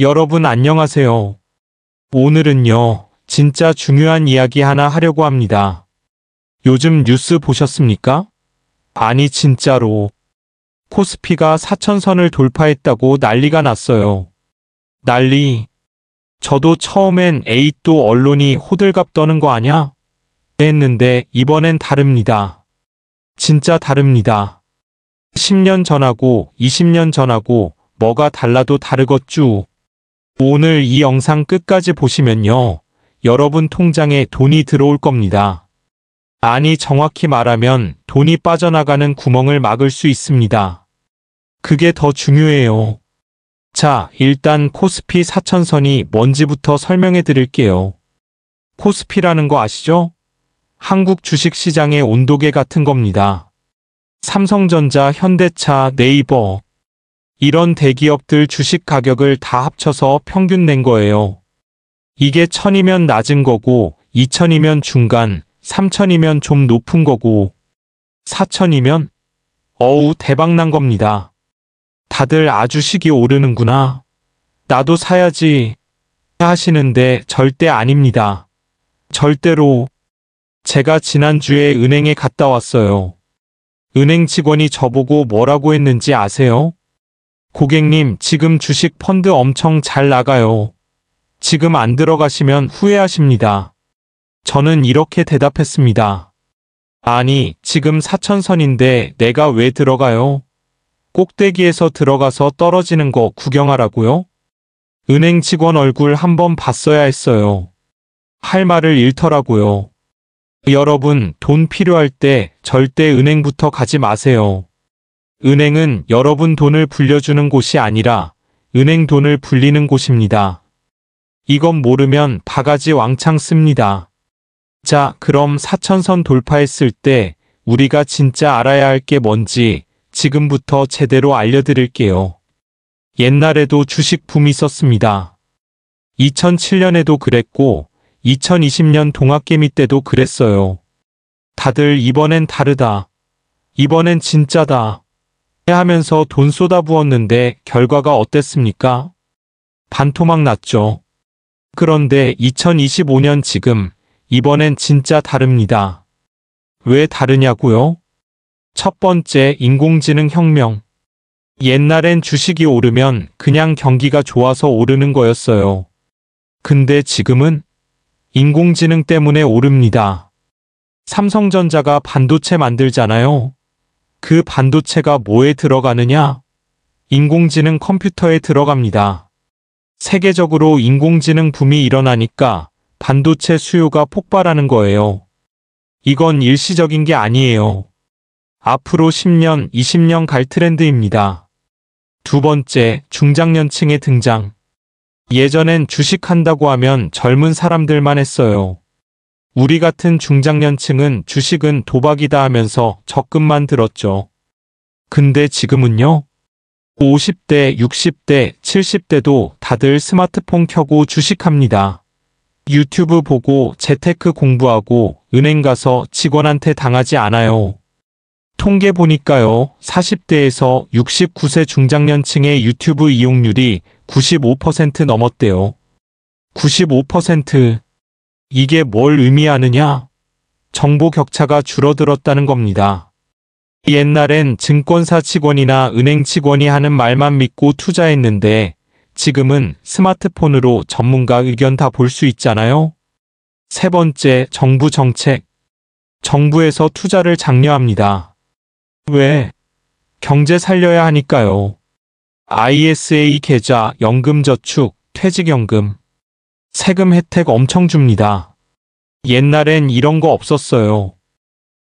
여러분 안녕하세요. 오늘은요, 진짜 중요한 이야기 하나 하려고 합니다. 요즘 뉴스 보셨습니까? 아니 진짜로. 코스피가 4,000선을 돌파했다고 난리가 났어요. 난리. 저도 처음엔 에이 또 언론이 호들갑 떠는 거 아냐? 했는데 이번엔 다릅니다. 진짜 다릅니다. 10년 전하고 20년 전하고 뭐가 달라도 다르겠쭈. 오늘 이 영상 끝까지 보시면요. 여러분 통장에 돈이 들어올 겁니다. 아니 정확히 말하면 돈이 빠져나가는 구멍을 막을 수 있습니다. 그게 더 중요해요. 자, 일단 코스피 4,000선이 뭔지부터 설명해 드릴게요. 코스피라는 거 아시죠? 한국 주식시장의 온도계 같은 겁니다. 삼성전자, 현대차, 네이버 이런 대기업들 주식 가격을 다 합쳐서 평균 낸 거예요. 이게 1000이면 낮은 거고 2000이면 중간, 3000이면 좀 높은 거고 4000이면 어우 대박 난 겁니다. 다들 아주 식이 오르는구나. 나도 사야지 하시는데 절대 아닙니다. 절대로. 제가 지난주에 은행에 갔다 왔어요. 은행 직원이 저보고 뭐라고 했는지 아세요? 고객님, 지금 주식 펀드 엄청 잘 나가요. 지금 안 들어가시면 후회하십니다. 저는 이렇게 대답했습니다. 아니, 지금 4,000선인데 내가 왜 들어가요? 꼭대기에서 들어가서 떨어지는 거 구경하라고요? 은행 직원 얼굴 한번 봤어야 했어요. 할 말을 잃더라고요. 여러분, 돈 필요할 때 절대 은행부터 가지 마세요. 은행은 여러분 돈을 불려주는 곳이 아니라 은행 돈을 불리는 곳입니다. 이건 모르면 바가지 왕창 씁니다. 자, 그럼 4,000선 돌파했을 때 우리가 진짜 알아야 할 게 뭔지 지금부터 제대로 알려드릴게요. 옛날에도 주식 붐이 있었습니다. 2007년에도 그랬고 2020년 동학개미 때도 그랬어요. 다들 이번엔 다르다. 이번엔 진짜다. 하면서 돈 쏟아부었는데 결과가 어땠습니까? 반토막 났죠. 그런데 2025년 지금 이번엔 진짜 다릅니다. 왜 다르냐고요? 첫 번째, 인공지능 혁명. 옛날엔 주식이 오르면 그냥 경기가 좋아서 오르는 거였어요. 근데 지금은 인공지능 때문에 오릅니다. 삼성전자가 반도체 만들잖아요. 그 반도체가 뭐에 들어가느냐? 인공지능 컴퓨터에 들어갑니다. 세계적으로 인공지능 붐이 일어나니까 반도체 수요가 폭발하는 거예요. 이건 일시적인 게 아니에요. 앞으로 10년, 20년 갈 트렌드입니다. 두 번째, 중장년층의 등장. 예전엔 주식한다고 하면 젊은 사람들만 했어요. 우리 같은 중장년층은 주식은 도박이다 하면서 적금만 들었죠. 근데 지금은요? 50대, 60대, 70대도 다들 스마트폰 켜고 주식합니다. 유튜브 보고 재테크 공부하고 은행 가서 직원한테 당하지 않아요. 통계 보니까요, 40대에서 69세 중장년층의 유튜브 이용률이 95% 넘었대요. 95%. 이게 뭘 의미하느냐? 정보 격차가 줄어들었다는 겁니다. 옛날엔 증권사 직원이나 은행 직원이 하는 말만 믿고 투자했는데 지금은 스마트폰으로 전문가 의견 다 볼 수 있잖아요. 세 번째, 정부 정책. 정부에서 투자를 장려합니다. 왜? 경제 살려야 하니까요. ISA 계좌, 연금저축, 퇴직연금. 세금 혜택 엄청 줍니다. 옛날엔 이런 거 없었어요.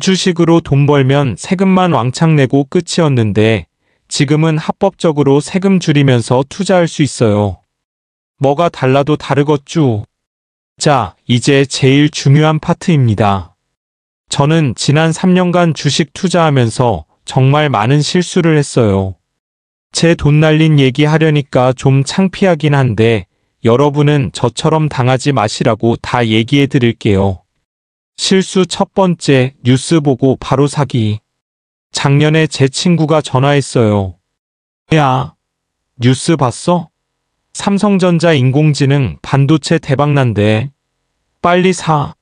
주식으로 돈 벌면 세금만 왕창 내고 끝이었는데 지금은 합법적으로 세금 줄이면서 투자할 수 있어요. 뭐가 달라도 다르겠쭈. 자, 이제 제일 중요한 파트입니다. 저는 지난 3년간 주식 투자하면서 정말 많은 실수를 했어요. 제 돈 날린 얘기 하려니까 좀 창피하긴 한데 여러분은 저처럼 당하지 마시라고 다 얘기해 드릴게요. 실수 첫 번째, 뉴스 보고 바로 사기. 작년에 제 친구가 전화했어요. 야, 뉴스 봤어? 삼성전자 인공지능 반도체 대박난대. 빨리 사.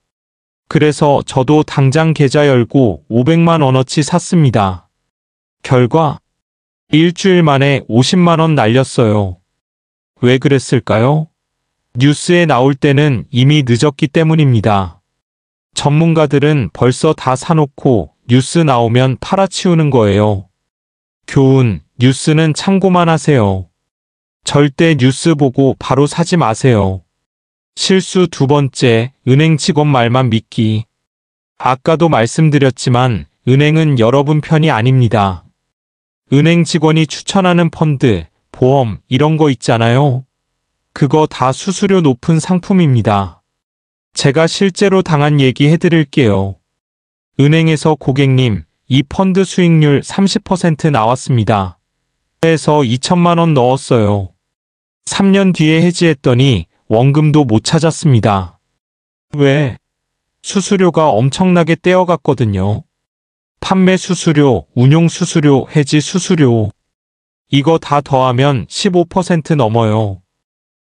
그래서 저도 당장 계좌 열고 500만 원어치 샀습니다. 결과 일주일 만에 50만 원 날렸어요. 왜 그랬을까요? 뉴스에 나올 때는 이미 늦었기 때문입니다. 전문가들은 벌써 다 사놓고 뉴스 나오면 팔아치우는 거예요. 교훈, 뉴스는 참고만 하세요. 절대 뉴스 보고 바로 사지 마세요. 실수 두 번째, 은행 직원 말만 믿기. 아까도 말씀드렸지만 은행은 여러분 편이 아닙니다. 은행 직원이 추천하는 펀드, 보험 이런 거 있잖아요. 그거 다 수수료 높은 상품입니다. 제가 실제로 당한 얘기 해드릴게요. 은행에서 고객님, 이 펀드 수익률 30% 나왔습니다. 해서 2천만 원 넣었어요. 3년 뒤에 해지했더니 원금도 못 찾았습니다. 왜? 수수료가 엄청나게 떼어갔거든요. 판매 수수료, 운용 수수료, 해지 수수료. 이거 다 더하면 15% 넘어요.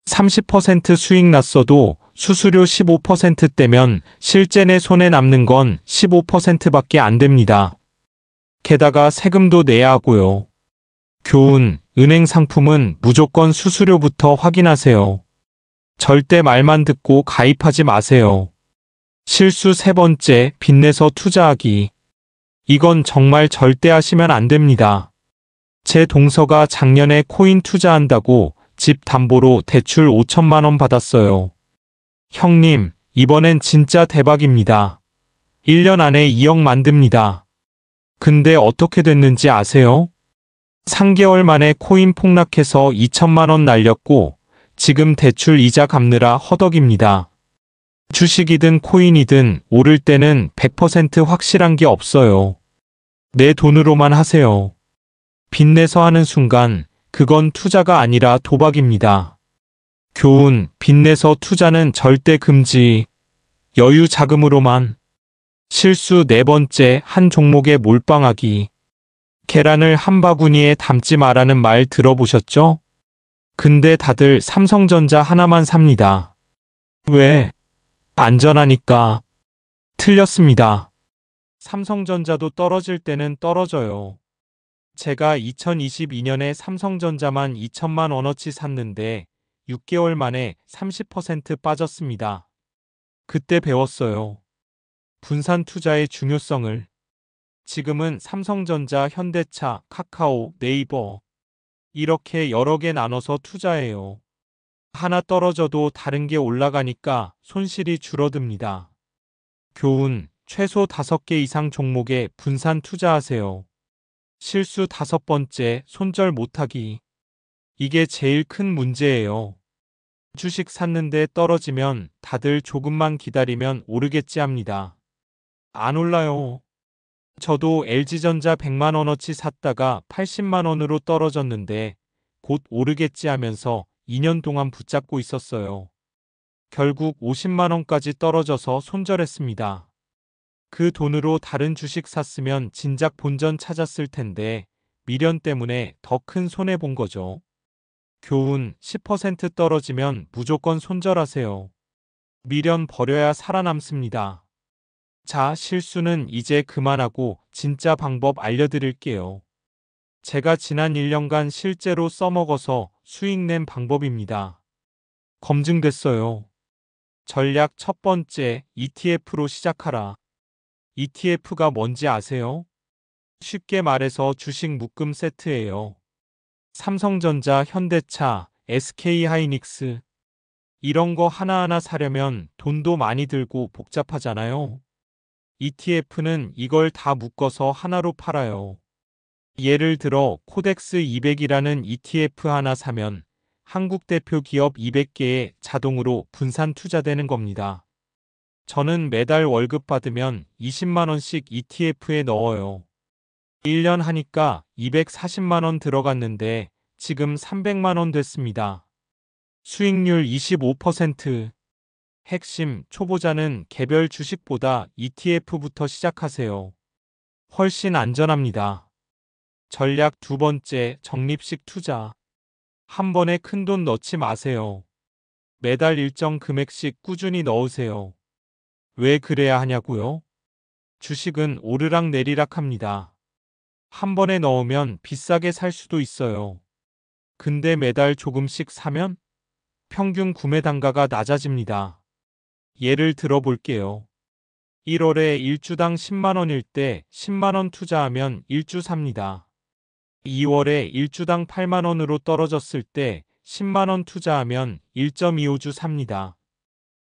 30% 수익 났어도 수수료 15%대면 실제 내 손에 남는 건 15%밖에 안 됩니다. 게다가 세금도 내야 하고요. 교훈, 은행 상품은 무조건 수수료부터 확인하세요. 절대 말만 듣고 가입하지 마세요. 실수 세 번째, 빚내서 투자하기. 이건 정말 절대 하시면 안 됩니다. 제 동서가 작년에 코인 투자한다고 집 담보로 대출 5천만 원 받았어요. 형님, 이번엔 진짜 대박입니다. 1년 안에 2억 만듭니다. 근데 어떻게 됐는지 아세요? 3개월 만에 코인 폭락해서 2천만 원 날렸고 지금 대출 이자 갚느라 허덕입니다. 주식이든 코인이든 오를 때는 100% 확실한 게 없어요. 내 돈으로만 하세요. 빚내서 하는 순간 그건 투자가 아니라 도박입니다. 교훈, 빚내서 투자는 절대 금지. 여유 자금으로만. 실수 네 번째, 한 종목에 몰빵하기. 계란을 한 바구니에 담지 마라는 말 들어보셨죠? 근데 다들 삼성전자 하나만 삽니다. 왜? 안전하니까. 틀렸습니다. 삼성전자도 떨어질 때는 떨어져요. 제가 2022년에 삼성전자만 2천만 원어치 샀는데 6개월 만에 30% 빠졌습니다. 그때 배웠어요. 분산 투자의 중요성을. 지금은 삼성전자, 현대차, 카카오, 네이버 이렇게 여러 개 나눠서 투자해요. 하나 떨어져도 다른 게 올라가니까 손실이 줄어듭니다. 교훈, 최소 5개 이상 종목에 분산 투자하세요. 실수 다섯 번째, 손절 못하기. 이게 제일 큰 문제예요. 주식 샀는데 떨어지면 다들 조금만 기다리면 오르겠지 합니다. 안 올라요. 저도 LG전자 100만 원어치 샀다가 80만 원으로 떨어졌는데 곧 오르겠지 하면서 2년 동안 붙잡고 있었어요. 결국 50만 원까지 떨어져서 손절했습니다. 그 돈으로 다른 주식 샀으면 진작 본전 찾았을 텐데 미련 때문에 더 큰 손해 본 거죠. 교훈, 10% 떨어지면 무조건 손절하세요. 미련 버려야 살아남습니다. 자, 실수는 이제 그만하고 진짜 방법 알려드릴게요. 제가 지난 1년간 실제로 써먹어서 수익 낸 방법입니다. 검증됐어요. 전략 첫 번째, ETF로 시작하라. ETF가 뭔지 아세요? 쉽게 말해서 주식 묶음 세트예요. 삼성전자, 현대차, SK하이닉스 이런 거 하나하나 사려면 돈도 많이 들고 복잡하잖아요. ETF는 이걸 다 묶어서 하나로 팔아요. 예를 들어 코덱스 200이라는 ETF 하나 사면 한국 대표 기업 200개에 자동으로 분산 투자되는 겁니다. 저는 매달 월급 받으면 20만 원씩 ETF에 넣어요. 1년 하니까 240만 원 들어갔는데 지금 300만 원 됐습니다. 수익률 25%. 핵심, 초보자는 개별 주식보다 ETF부터 시작하세요. 훨씬 안전합니다. 전략 두 번째, 적립식 투자. 한 번에 큰돈 넣지 마세요. 매달 일정 금액씩 꾸준히 넣으세요. 왜 그래야 하냐고요? 주식은 오르락 내리락 합니다. 한 번에 넣으면 비싸게 살 수도 있어요. 근데 매달 조금씩 사면 평균 구매 단가가 낮아집니다. 예를 들어 볼게요. 1월에 일주당 10만 원일 때 10만 원 투자하면 일주 삽니다. 2월에 일주당 8만 원으로 떨어졌을 때 10만 원 투자하면 1.25주 삽니다.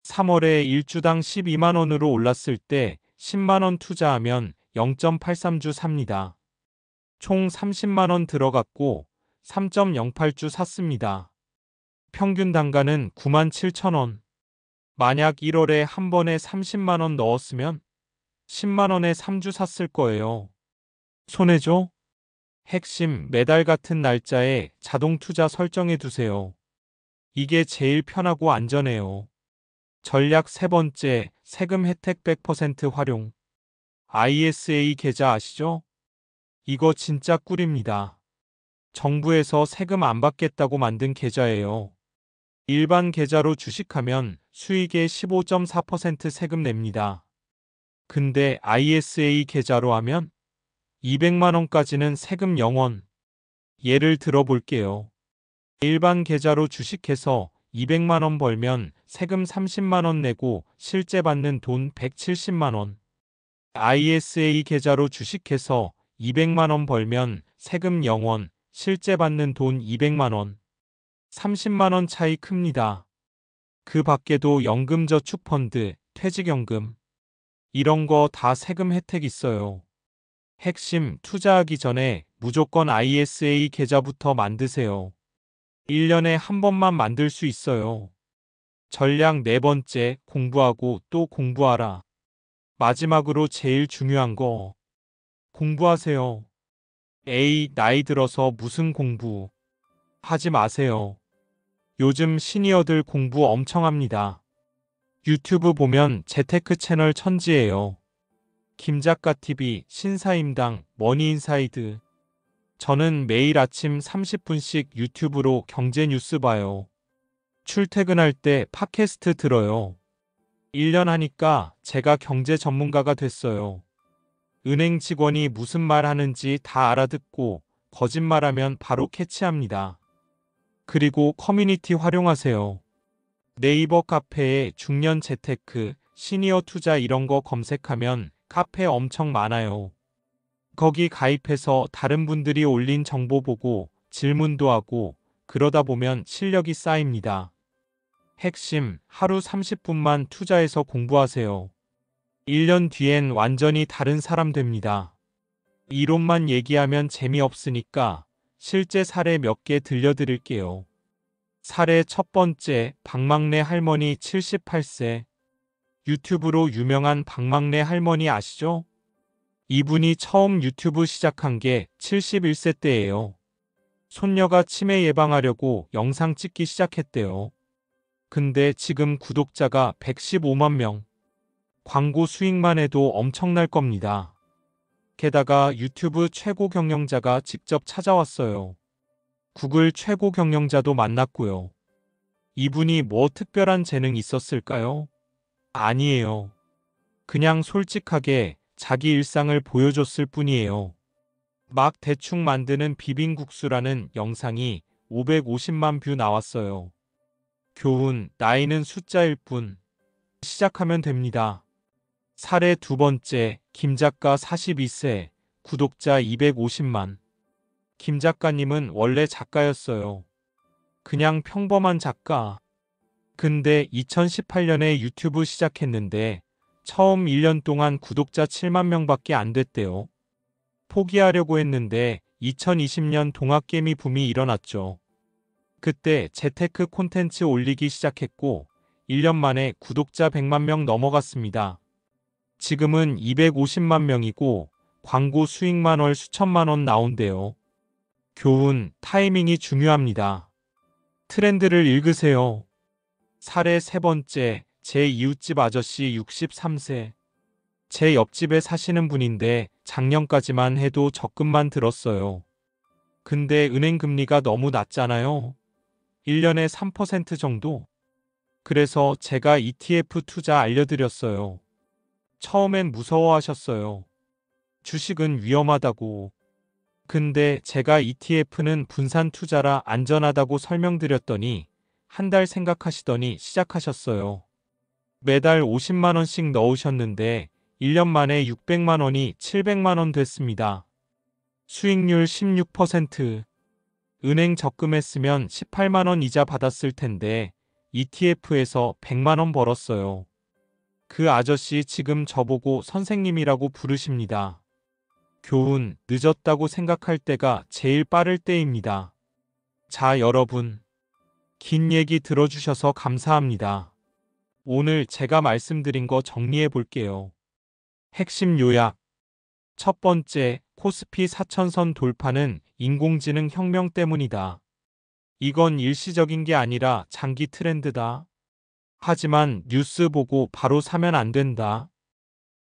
3월에 일주당 12만 원으로 올랐을 때 10만 원 투자하면 0.83주 삽니다. 총 30만 원 들어갔고 3.08주 샀습니다. 평균 단가는 9만 7천 원. 만약 1월에 한 번에 30만 원 넣었으면 10만 원에 3주 샀을 거예요. 손해죠? 핵심 매달 같은 날짜에 자동 투자 설정해 두세요. 이게 제일 편하고 안전해요. 전략 세 번째, 세금 혜택 100% 활용. ISA 계좌 아시죠? 이거 진짜 꿀입니다. 정부에서 세금 안 받겠다고 만든 계좌예요. 일반 계좌로 주식하면 수익의 15.4% 세금 냅니다. 근데 ISA 계좌로 하면 200만 원까지는 세금 0원. 예를 들어 볼게요. 일반 계좌로 주식해서 200만 원 벌면 세금 30만 원 내고 실제 받는 돈 170만 원. ISA 계좌로 주식해서 200만 원 벌면 세금 0원, 실제 받는 돈 200만 원. 30만 원 차이 큽니다. 그 밖에도 연금저축펀드, 퇴직연금 이런 거 다 세금 혜택 있어요. 핵심 투자하기 전에 무조건 ISA 계좌부터 만드세요. 1년에 한 번만 만들 수 있어요. 전략 네 번째, 공부하고 또 공부하라. 마지막으로 제일 중요한 거. 공부하세요. 에이, 나이 들어서 무슨 공부. 하지 마세요. 요즘 시니어들 공부 엄청 합니다. 유튜브 보면 재테크 채널 천지예요. 김작가TV, 신사임당, 머니인사이드. 저는 매일 아침 30분씩 유튜브로 경제 뉴스 봐요. 출퇴근할 때 팟캐스트 들어요. 1년 하니까 제가 경제 전문가가 됐어요. 은행 직원이 무슨 말 하는지 다 알아듣고 거짓말하면 바로 캐치합니다. 그리고 커뮤니티 활용하세요. 네이버 카페에 중년 재테크, 시니어 투자 이런 거 검색하면 카페 엄청 많아요. 거기 가입해서 다른 분들이 올린 정보 보고 질문도 하고 그러다 보면 실력이 쌓입니다. 핵심, 하루 30분만 투자해서 공부하세요. 1년 뒤엔 완전히 다른 사람 됩니다. 이론만 얘기하면 재미없으니까 실제 사례 몇 개 들려드릴게요. 사례 첫 번째, 박막래 할머니 78세. 유튜브로 유명한 박막래 할머니 아시죠? 이분이 처음 유튜브 시작한 게 71세 때예요. 손녀가 치매 예방하려고 영상 찍기 시작했대요. 근데 지금 구독자가 115만 명. 광고 수익만 해도 엄청날 겁니다. 게다가 유튜브 최고 경영자가 직접 찾아왔어요. 구글 최고 경영자도 만났고요. 이분이 뭐 특별한 재능 있었을까요? 아니에요. 그냥 솔직하게 자기 일상을 보여줬을 뿐이에요. 막 대충 만드는 비빔국수라는 영상이 550만 뷰 나왔어요. 교훈, 나이는 숫자일 뿐. 시작하면 됩니다. 사례 두 번째, 김작가 42세, 구독자 250만. 김작가님은 원래 작가였어요. 그냥 평범한 작가. 근데 2018년에 유튜브 시작했는데 처음 1년 동안 구독자 7만 명밖에 안 됐대요. 포기하려고 했는데 2020년 동학개미 붐이 일어났죠. 그때 재테크 콘텐츠 올리기 시작했고 1년 만에 구독자 100만 명 넘어갔습니다. 지금은 250만 명이고 광고 수익만 월 수천만 원 나온대요. 교훈, 타이밍이 중요합니다. 트렌드를 읽으세요. 사례 세 번째, 제 이웃집 아저씨 63세. 제 옆집에 사시는 분인데 작년까지만 해도 적금만 들었어요. 근데 은행 금리가 너무 낮잖아요. 1년에 3% 정도? 그래서 제가 ETF 투자 알려드렸어요. 처음엔 무서워하셨어요. 주식은 위험하다고. 근데 제가 ETF는 분산 투자라 안전하다고 설명드렸더니 한 달 생각하시더니 시작하셨어요. 매달 50만 원씩 넣으셨는데 1년 만에 600만 원이 700만 원 됐습니다. 수익률 16%. 은행 적금했으면 18만 원 이자 받았을 텐데 ETF에서 100만 원 벌었어요. 그 아저씨 지금 저보고 선생님이라고 부르십니다. 교훈, 늦었다고 생각할 때가 제일 빠를 때입니다. 자, 여러분. 긴 얘기 들어주셔서 감사합니다. 오늘 제가 말씀드린 거 정리해 볼게요. 핵심 요약. 첫 번째, 코스피 4천선 돌파는 인공지능 혁명 때문이다. 이건 일시적인 게 아니라 장기 트렌드다. 하지만 뉴스 보고 바로 사면 안 된다.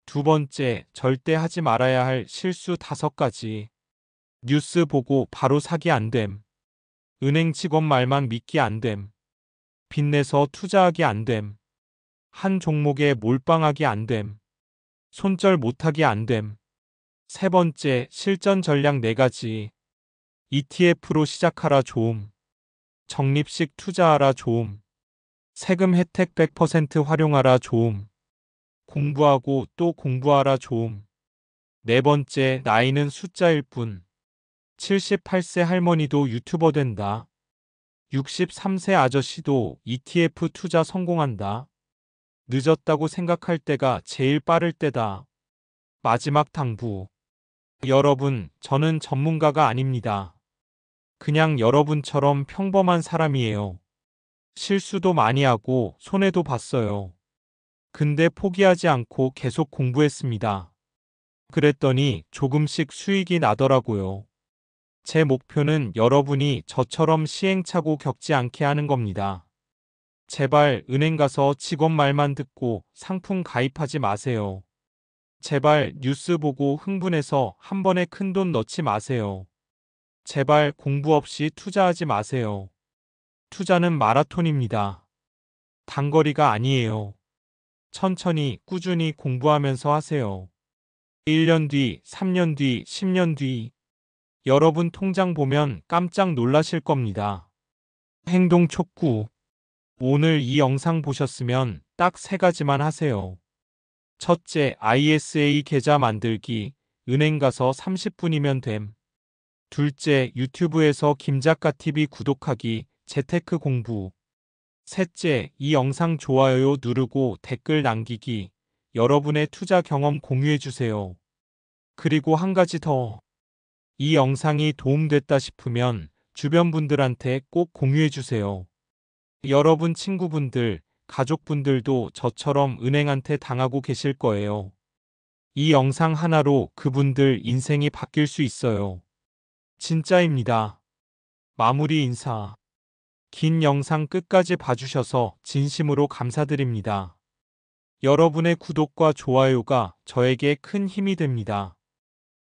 두 번째, 절대 하지 말아야 할 실수 5가지. 뉴스 보고 바로 사기 안 됨. 은행 직원 말만 믿기 안 됨. 빚내서 투자하기 안 됨. 한 종목에 몰빵하기 안 됨. 손절 못하기 안 됨. 세 번째, 실전 전략 4가지. ETF로 시작하라 좋음. 적립식 투자하라 좋음. 세금 혜택 100% 활용하라 좋음. 공부하고 또 공부하라 좋음. 네 번째, 나이는 숫자일 뿐. 78세 할머니도 유튜버 된다. 63세 아저씨도 ETF 투자 성공한다. 늦었다고 생각할 때가 제일 빠를 때다. 마지막 당부. 여러분, 저는 전문가가 아닙니다. 그냥 여러분처럼 평범한 사람이에요. 실수도 많이 하고 손해도 봤어요. 근데 포기하지 않고 계속 공부했습니다. 그랬더니 조금씩 수익이 나더라고요. 제 목표는 여러분이 저처럼 시행착오 겪지 않게 하는 겁니다. 제발 은행 가서 직원 말만 듣고 상품 가입하지 마세요. 제발 뉴스 보고 흥분해서 한 번에 큰돈 넣지 마세요. 제발 공부 없이 투자하지 마세요. 투자는 마라톤입니다. 단거리가 아니에요. 천천히 꾸준히 공부하면서 하세요. 1년 뒤, 3년 뒤, 10년 뒤 여러분 통장 보면 깜짝 놀라실 겁니다. 행동 촉구. 오늘 이 영상 보셨으면 딱 3가지만 하세요. 첫째, ISA 계좌 만들기. 은행 가서 30분이면 됨. 둘째, 유튜브에서 김작가TV 구독하기. 재테크 공부. 셋째, 이 영상 좋아요 누르고 댓글 남기기. 여러분의 투자 경험 공유해주세요. 그리고 한 가지 더. 이 영상이 도움됐다 싶으면 주변 분들한테 꼭 공유해주세요. 여러분 친구분들, 가족분들도 저처럼 은행한테 당하고 계실 거예요. 이 영상 하나로 그분들 인생이 바뀔 수 있어요. 진짜입니다. 마무리 인사. 긴 영상 끝까지 봐주셔서 진심으로 감사드립니다. 여러분의 구독과 좋아요가 저에게 큰 힘이 됩니다.